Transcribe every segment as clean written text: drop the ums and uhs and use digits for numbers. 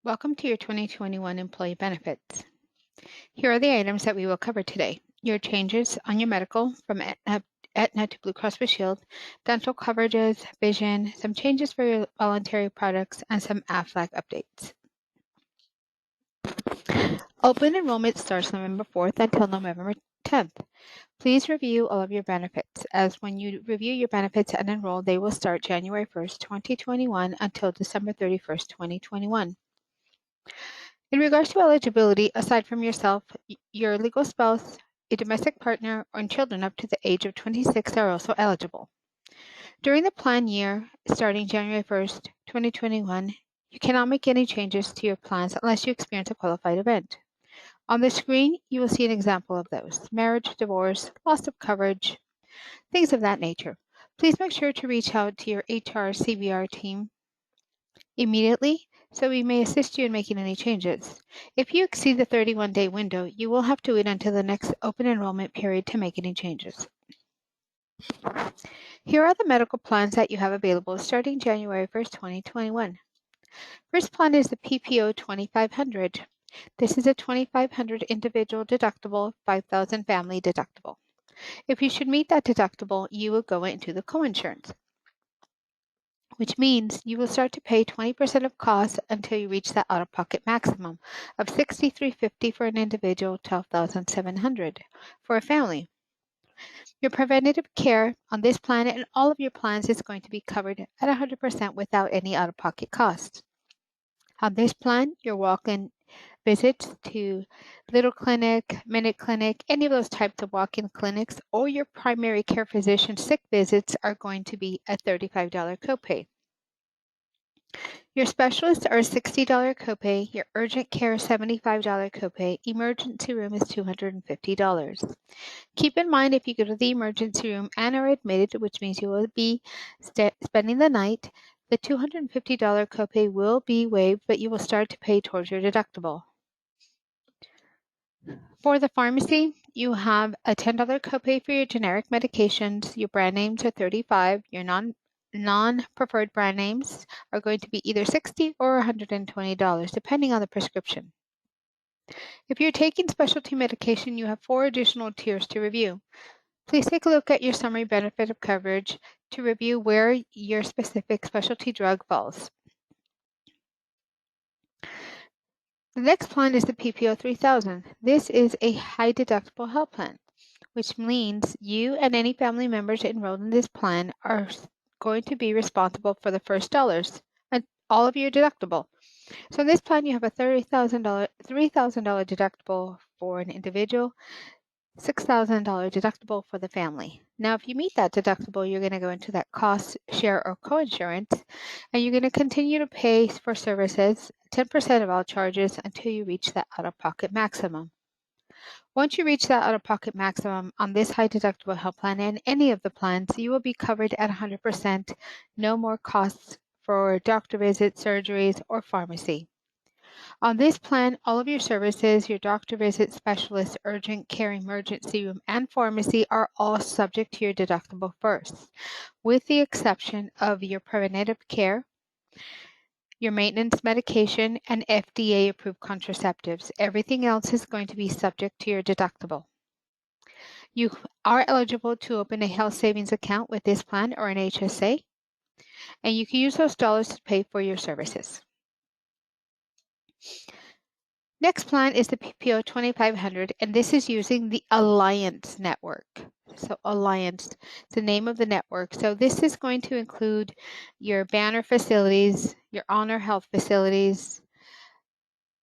Welcome to your 2021 Employee Benefits. Here are the items that we will cover today. Your changes on your medical from Aetna to Blue Cross Blue Shield, dental coverages, vision, some changes for your voluntary products, and some AFLAC updates. Open enrollment starts November 4th until November 10th. Please review all of your benefits, as when you review your benefits and enroll, they will start January 1st, 2021 until December 31st, 2021. In regards to eligibility, aside from yourself, your legal spouse, a domestic partner, and children up to the age of 26 are also eligible. During the plan year, starting January 1st, 2021, you cannot make any changes to your plans unless you experience a qualified event. On the screen, you will see an example of those: marriage, divorce, loss of coverage, things of that nature. Please make sure to reach out to your HR CVR team immediately so we may assist you in making any changes. If you exceed the 31-day window, you will have to wait until the next open enrollment period to make any changes. Here are the medical plans that you have available starting January 1st, 2021. First plan is the PPO 2500. This is a 2500 individual deductible, 5000 family deductible. If you should meet that deductible, you will go into the coinsurance, which means you will start to pay 20% of costs until you reach that out-of-pocket maximum of $63.50 for an individual, $12,700 for a family. Your preventative care on this plan and all of your plans is going to be covered at 100% without any out-of-pocket costs. On this plan, your walk-in visits to Little Clinic, Minute Clinic, any of those types of walk-in clinics, or your primary care physician sick visits are going to be a $35 copay. Your specialists are a $60 copay, your urgent care $75 copay, emergency room is $250. Keep in mind, if you go to the emergency room and are admitted, which means you will be spending the night, the $250 copay will be waived, but you will start to pay towards your deductible. For the pharmacy, you have a $10 copay for your generic medications. Your brand names are $35. Your non-preferred brand names are going to be either $60 or $120, depending on the prescription. If you're taking specialty medication, you have 4 additional tiers to review. Please take a look at your summary benefit of coverage to review where your specific specialty drug falls. The next plan is the PPO 3000. This is a high deductible health plan, which means you and any family members enrolled in this plan are going to be responsible for the first dollars and all of your deductible. So in this plan, you have a $3,000 deductible for an individual, $6,000 deductible for the family. Now, if you meet that deductible, you're going to go into that cost share or coinsurance, and you're going to continue to pay for services 10% of all charges until you reach that out-of-pocket maximum. Once you reach that out-of-pocket maximum on this high deductible health plan and any of the plans, you will be covered at 100%, no more costs for doctor visits, surgeries, or pharmacy. On this plan, all of your services, your doctor visit, specialist, urgent care, emergency room, and pharmacy are all subject to your deductible first, with the exception of your preventative care, your maintenance medication, and FDA-approved contraceptives. Everything else is going to be subject to your deductible. You are eligible to open a health savings account with this plan or an HSA, and you can use those dollars to pay for your services. Next plan is the PPO 2500, and this is using the Alliance network. So Alliance, the name of the network. So this is going to include your Banner facilities, your Honor Health facilities,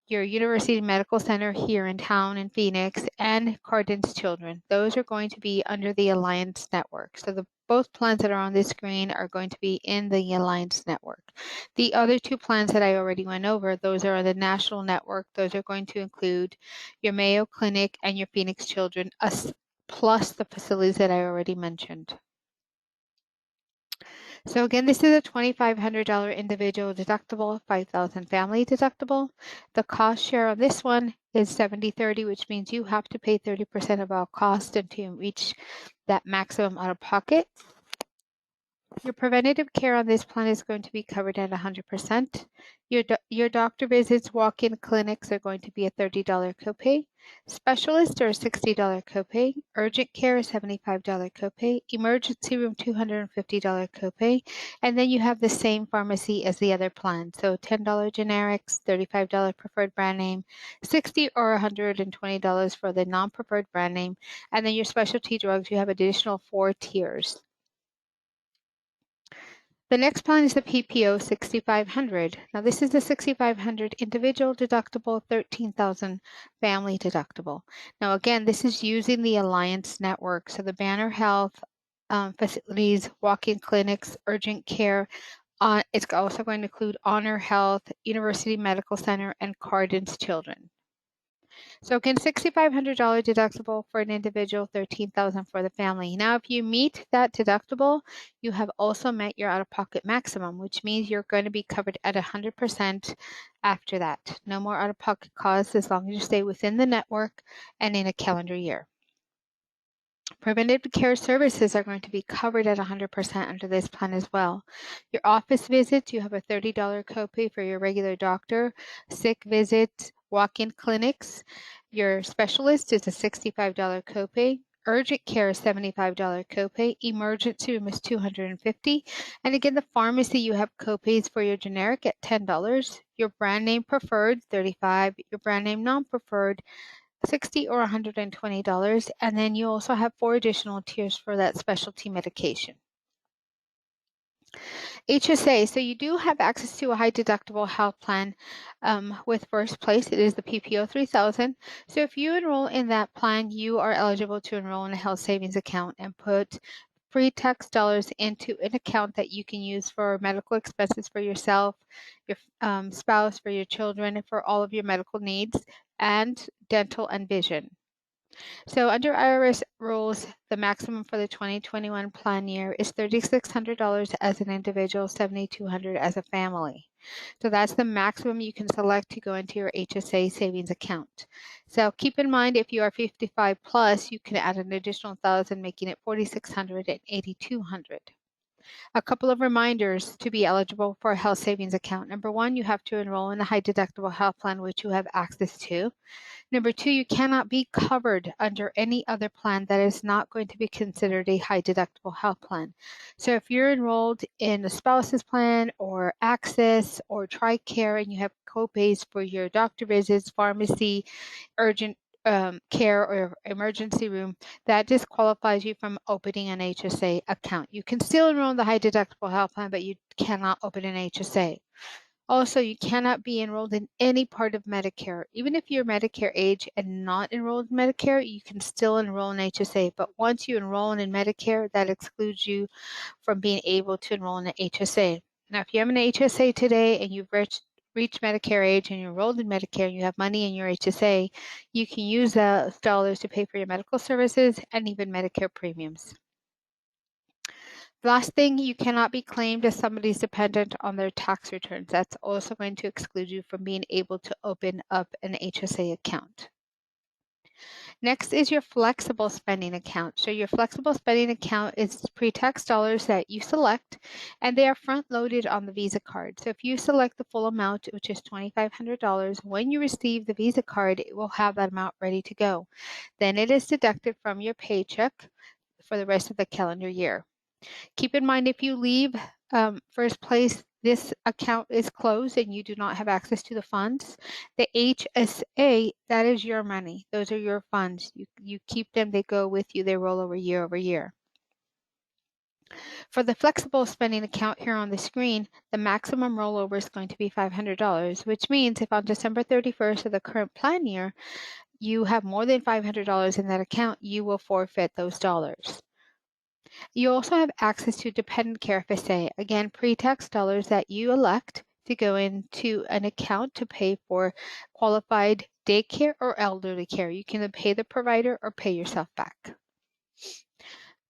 your University Medical Center here in town in Phoenix, and Cardin's Children. Those are going to be under the Alliance network. So both plans that are on this screen are going to be in the Alliance network. The other 2 plans that I already went over, those are the national network. Those are going to include your Mayo Clinic and your Phoenix Children, plus the facilities that I already mentioned. So again, this is a $2,500 individual deductible, $5,000 family deductible. The cost share on this one is 70-30, which means you have to pay 30% of all costs until you reach that maximum out of pocket. Your preventative care on this plan is going to be covered at 100%. Your doctor visits, walk-in clinics are going to be a $30 copay. Specialists are a $60 copay. Urgent care is $75 copay. Emergency room $250 copay. And then you have the same pharmacy as the other plan. So $10 generics, $35 preferred brand name, $60 or $120 for the non-preferred brand name. And then your specialty drugs, you have additional 4 tiers. The next plan is the PPO 6500. Now this is the 6500 individual deductible, 13,000 family deductible. Now again, this is using the Alliance network. So the Banner Health facilities, walk-in clinics, urgent care. It's also going to include Honor Health, University Medical Center, and Cardin's Children. So again, $6,500 deductible for an individual, $13,000 for the family. Now, if you meet that deductible, you have also met your out-of-pocket maximum, which means you're going to be covered at 100% after that. No more out-of-pocket costs as long as you stay within the network and in a calendar year. Preventive care services are going to be covered at 100% under this plan as well. Your office visits, you have a $30 copay for your regular doctor. Sick visits, walk-in clinics. Your specialist is a $65 copay. Urgent care is $75 copay. Emergency room is $250. And again, the pharmacy, you have copays for your generic at $10. Your brand name preferred, $35. Your brand name non-preferred, $60 or $120, and then you also have 4 additional tiers for that specialty medication. HSA, so you do have access to a high deductible health plan with First Place. It is the PPO 3000. So if you enroll in that plan, you are eligible to enroll in a health savings account and put pre-tax dollars into an account that you can use for medical expenses for yourself, your spouse, for your children, for all of your medical needs, and dental and vision. So under IRS rules, the maximum for the 2021 plan year is $3,600 as an individual, $7,200 as a family. So that's the maximum you can select to go into your HSA savings account. So keep in mind, if you are 55 plus, you can add an additional $1,000, making it $4,600 and $8,200. A couple of reminders to be eligible for a health savings account. Number 1, you have to enroll in a high deductible health plan, which you have access to. Number 2, you cannot be covered under any other plan that is not going to be considered a high deductible health plan. So if you're enrolled in a spouse's plan or Access or TRICARE and you have copays for your doctor visits, pharmacy, urgent care or emergency room, that disqualifies you from opening an HSA account. You can still enroll in the high deductible health plan, but you cannot open an HSA. Also, you cannot be enrolled in any part of Medicare. Even if you're Medicare age and not enrolled in Medicare, you can still enroll in HSA. But once you enroll in Medicare, that excludes you from being able to enroll in an HSA. Now, if you have an HSA today and you've reached Medicare age and you're enrolled in Medicare and you have money in your HSA, you can use those dollars to pay for your medical services and even Medicare premiums. Last thing, you cannot be claimed as somebody's dependent on their tax returns. That's also going to exclude you from being able to open up an HSA account. Next is your flexible spending account. So your flexible spending account is pre-tax dollars that you select, and they are front-loaded on the Visa card. So if you select the full amount, which is $2,500, when you receive the Visa card, it will have that amount ready to go. Then it is deducted from your paycheck for the rest of the calendar year. Keep in mind, if you leave First Place, this account is closed and you do not have access to the funds. The HSA, that is your money. Those are your funds. You keep them, they go with you, they roll over year. For the flexible spending account here on the screen, the maximum rollover is going to be $500, which means if on December 31st of the current plan year, you have more than $500 in that account, you will forfeit those dollars. You also have access to dependent care FSA. Again, pre-tax dollars that you elect to go into an account to pay for qualified daycare or elderly care. You can pay the provider or pay yourself back.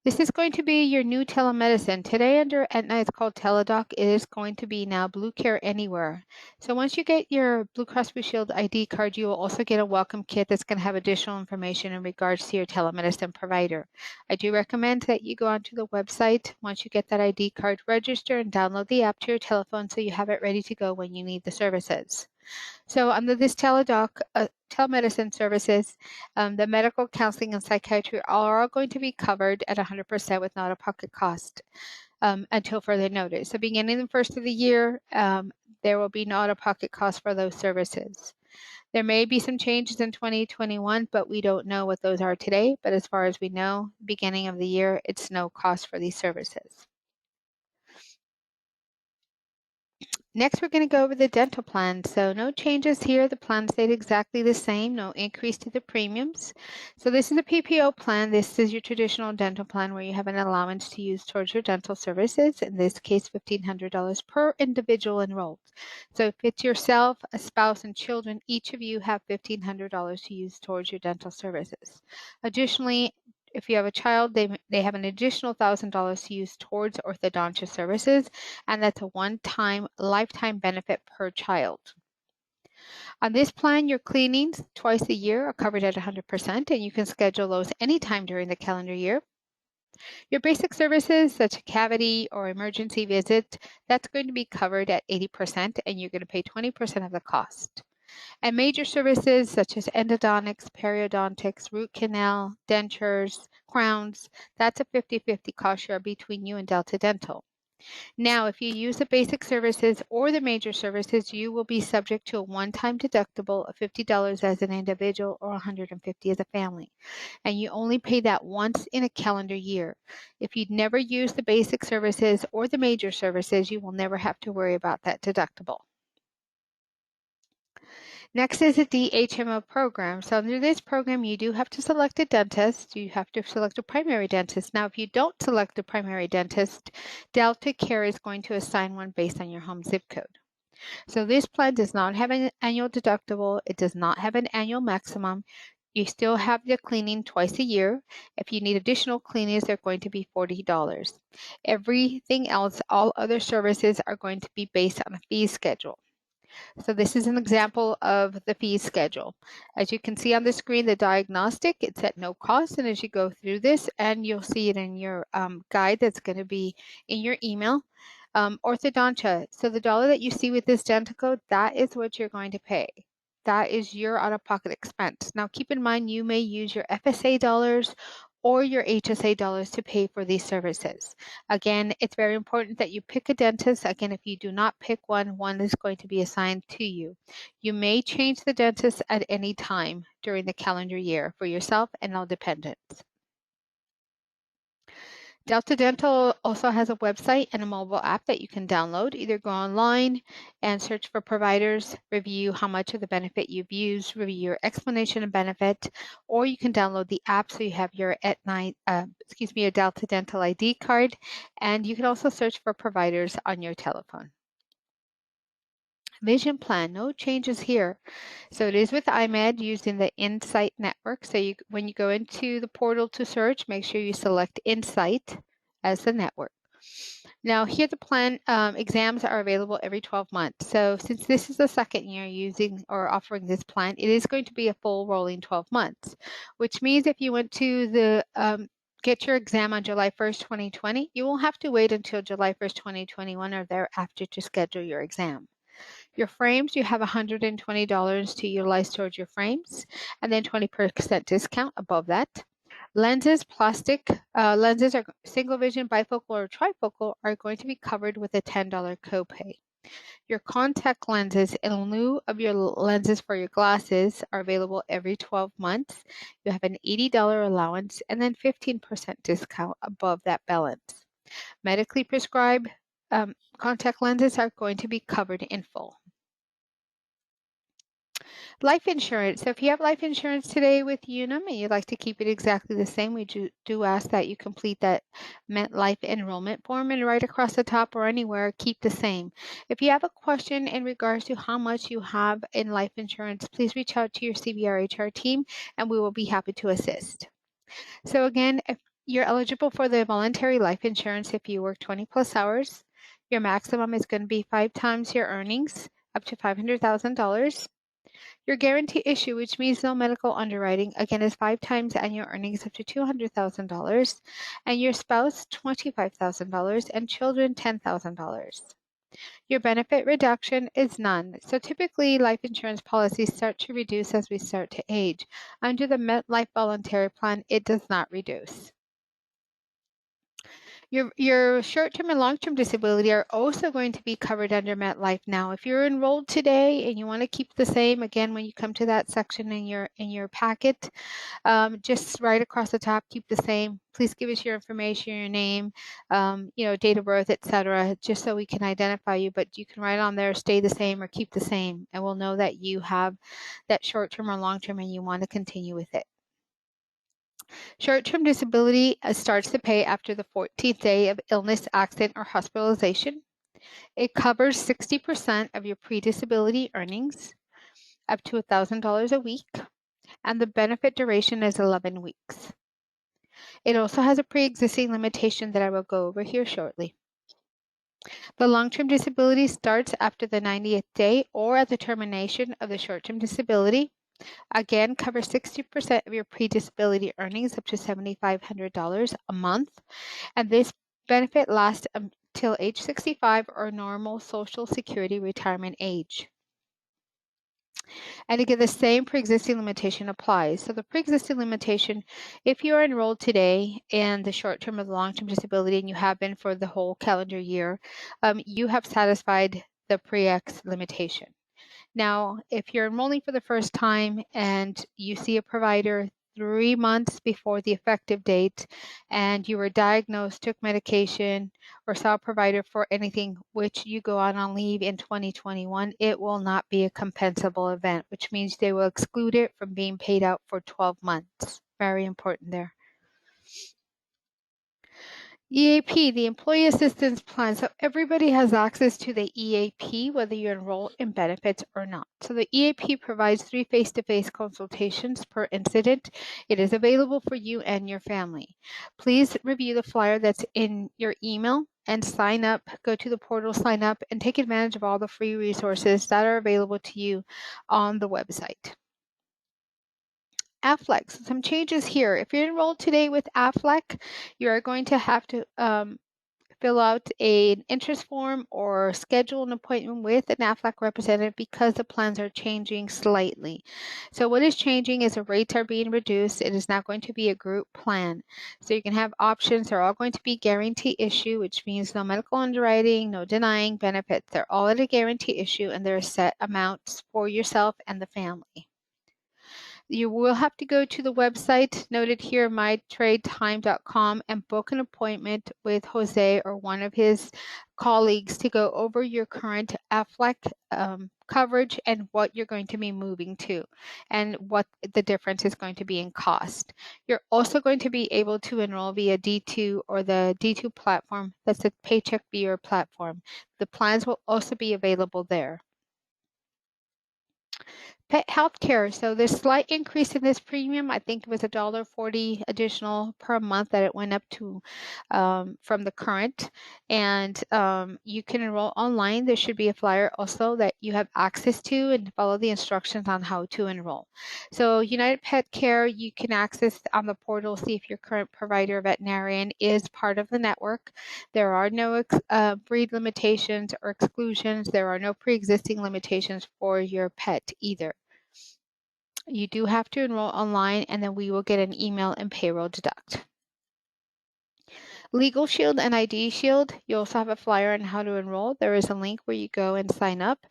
This is going to be your new telemedicine. Today under Aetna, it's called Teladoc. It is going to be now Blue Care Anywhere. So once you get your Blue Cross Blue Shield ID card, you will also get a welcome kit that's going to have additional information in regards to your telemedicine provider. I do recommend that you go onto the website. Once you get that ID card, register and download the app to your telephone so you have it ready to go when you need the services. So under this telemedicine services, the medical counseling and psychiatry are all going to be covered at 100% with not a pocket cost until further notice. So beginning the first of the year, there will be no out-of-pocket cost for those services. There may be some changes in 2021, but we don't know what those are today. But as far as we know, beginning of the year, it's no cost for these services. Next, we're going to go over the dental plan. So no changes here. The plan stayed exactly the same. No increase to the premiums. So this is a PPO plan. This is your traditional dental plan where you have an allowance to use towards your dental services. In this case, $1,500 per individual enrolled. So if it's yourself, a spouse, and children, each of you have $1,500 to use towards your dental services. Additionally, if you have a child, they have an additional $1,000 to use towards orthodontia services, and that's a one-time lifetime benefit per child. On this plan, your cleanings twice a year are covered at 100%, and you can schedule those anytime during the calendar year. Your basic services, such as cavity or emergency visit, that's going to be covered at 80%, and you're going to pay 20% of the cost. And major services such as endodontics, periodontics, root canal, dentures, crowns, that's a 50-50 cost share between you and Delta Dental. Now, if you use the basic services or the major services, you will be subject to a one-time deductible of $50 as an individual or $150 as a family. And you only pay that once in a calendar year. If you'd never use the basic services or the major services, you will never have to worry about that deductible. Next is a DHMO program. So under this program, you do have to select a dentist. You have to select a primary dentist. Now, if you don't select a primary dentist, Delta Care is going to assign one based on your home zip code. So this plan does not have an annual deductible. It does not have an annual maximum. You still have the cleaning twice a year. If you need additional cleanings, they're going to be $40. Everything else, all other services are going to be based on a fee schedule. So this is an example of the fee schedule. As you can see on the screen, the diagnostic, it's at no cost. And as you go through this, and you'll see it in your guide that's going to be in your email. Orthodontia, so the dollar that you see with this dental code, that is what you're going to pay. That is your out-of-pocket expense. Now keep in mind, you may use your FSA dollars or your HSA dollars to pay for these services. Again, it's very important that you pick a dentist. Again, if you do not pick one, one is going to be assigned to you. You may change the dentist at any time during the calendar year for yourself and all dependents. Delta Dental also has a website and a mobile app that you can download. Either go online and search for providers, review how much of the benefit you've used, review your explanation of benefit, or you can download the app so you have your your Delta Dental ID card, and you can also search for providers on your telephone. Vision plan, no changes here. So it is with IMED using the Insight network. So when you go into the portal to search, make sure you select Insight as the network. Now here the plan exams are available every 12 months. So since this is the second year using or offering this plan, it is going to be a full rolling 12 months, which means if you went to the get your exam on July 1st, 2020, you won't have to wait until July 1st, 2021 or thereafter to schedule your exam. Your frames, you have $120 to utilize towards your frames, and then 20% discount above that. Lenses, plastic lenses are single vision, bifocal, or trifocal are going to be covered with a $10 copay. Your contact lenses, in lieu of your lenses for your glasses, are available every 12 months. You have an $80 allowance and then 15% discount above that balance. Medically prescribed contact lenses are going to be covered in full. Life insurance. So if you have life insurance today with Unum and you'd like to keep it exactly the same, we do ask that you complete that MetLife enrollment form, and right across the top or anywhere, keep the same. If you have a question in regards to how much you have in life insurance, please reach out to your CBR HR team and we will be happy to assist. So again, You're eligible for the voluntary life insurance if you work 20 plus hours. Your maximum is going to be 5 times your earnings, up to $500,000. Your guarantee issue, which means no medical underwriting, again is 5 times annual earnings up to $200,000, and your spouse $25,000, and children $10,000. Your benefit reduction is none. So typically life insurance policies start to reduce as we start to age. Under the MetLife voluntary plan, it does not reduce. Your short-term and long-term disability are also going to be covered under MetLife now. If you're enrolled today and you want to keep the same, again, when you come to that section in your packet, just right across the top, keep the same. Please give us your information, your name, date of birth, etc., just so we can identify you. But you can write on there, stay the same or keep the same, and we'll know that you have that short-term or long-term and you want to continue with it. Short-term disability starts to pay after the 14th day of illness, accident, or hospitalization. It covers 60% of your pre-disability earnings, up to $1,000 a week, and the benefit duration is 11 weeks. It also has a pre-existing limitation that I will go over here shortly. The long-term disability starts after the 90th day or at the termination of the short-term disability. Again, covers 60% of your pre-disability earnings, up to $7,500 a month. And this benefit lasts until age 65 or normal Social Security retirement age. And again, the same pre-existing limitation applies. So the pre-existing limitation, if you are enrolled today in the short-term or the long-term disability, and you have been for the whole calendar year, you have satisfied the pre-X limitation. Now, if you're enrolling for the first time and you see a provider 3 months before the effective date and you were diagnosed, took medication, or saw a provider for anything which you go out on leave in 2021, it will not be a compensable event, which means they will exclude it from being paid out for 12 months. Very important there. EAP, the Employee Assistance Plan. So everybody has access to the EAP, whether you enroll in benefits or not. So the EAP provides 3 face-to-face consultations per incident. It is available for you and your family. Please review the flyer that's in your email and sign up. Go to the portal, sign up, and take advantage of all the free resources that are available to you on the website. AFLEC, so some changes here. If you're enrolled today with AFLEC, you are going to have to fill out an interest form or schedule an appointment with an AFLEC representative because the plans are changing slightly. So what is changing is the rates are being reduced. It is now going to be a group plan. So you can have options. They're all going to be guarantee issue, which means no medical underwriting, no denying benefits. They're all at a guarantee issue, and there are set amounts for yourself and the family. You will have to go to the website noted here, mytradetime.com, and book an appointment with Jose or one of his colleagues to go over your current AFLEC coverage and what you're going to be moving to and what the difference is going to be in cost. You're also going to be able to enroll via D2 or the D2 platform. That's the Paycheck Viewer platform. The plans will also be available there. Pet healthcare. So there's slight increase in this premium. I think it was $1.40 additional per month that it went up to from the current. And you can enroll online. There should be a flyer also that you have access to and follow the instructions on how to enroll. So United Pet Care, you can access on the portal, see if your current provider veterinarian is part of the network. There are no breed limitations or exclusions. There are no pre-existing limitations for your pet either. You do have to enroll online, and then we will get an email and payroll deduct. Legal Shield and ID Shield, you also have a flyer on how to enroll. There is a link where you go and sign up,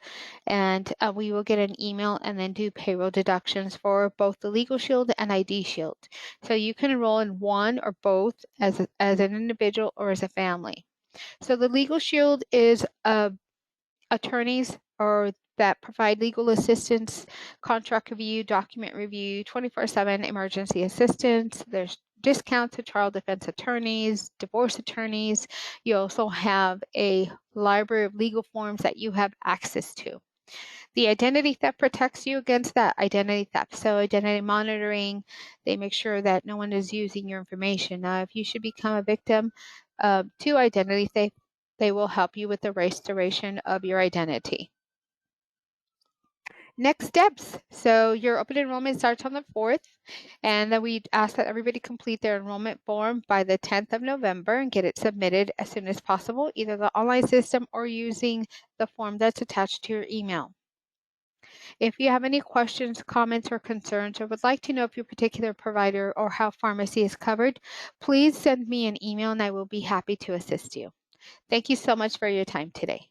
and we will get an email and then do payroll deductions for both the Legal Shield and ID Shield. So you can enroll in one or both as an individual or as a family. So the Legal Shield is attorneys or that provide legal assistance, contract review, document review, 24/7 emergency assistance. There's discounts to child defense attorneys, divorce attorneys. You also have a library of legal forms that you have access to. The identity theft protects you against that identity theft. So identity monitoring, they make sure that no one is using your information. Now, if you should become a victim to identity theft, they will help you with the restoration of your identity. Next steps. So your open enrollment starts on the 4th, and then we ask that everybody complete their enrollment form by the 10th of November and get it submitted as soon as possible, either the online system or using the form that's attached to your email. If you have any questions, comments, or concerns, or would like to know if your particular provider or how pharmacy is covered, please send me an email and I will be happy to assist you. Thank you so much for your time today.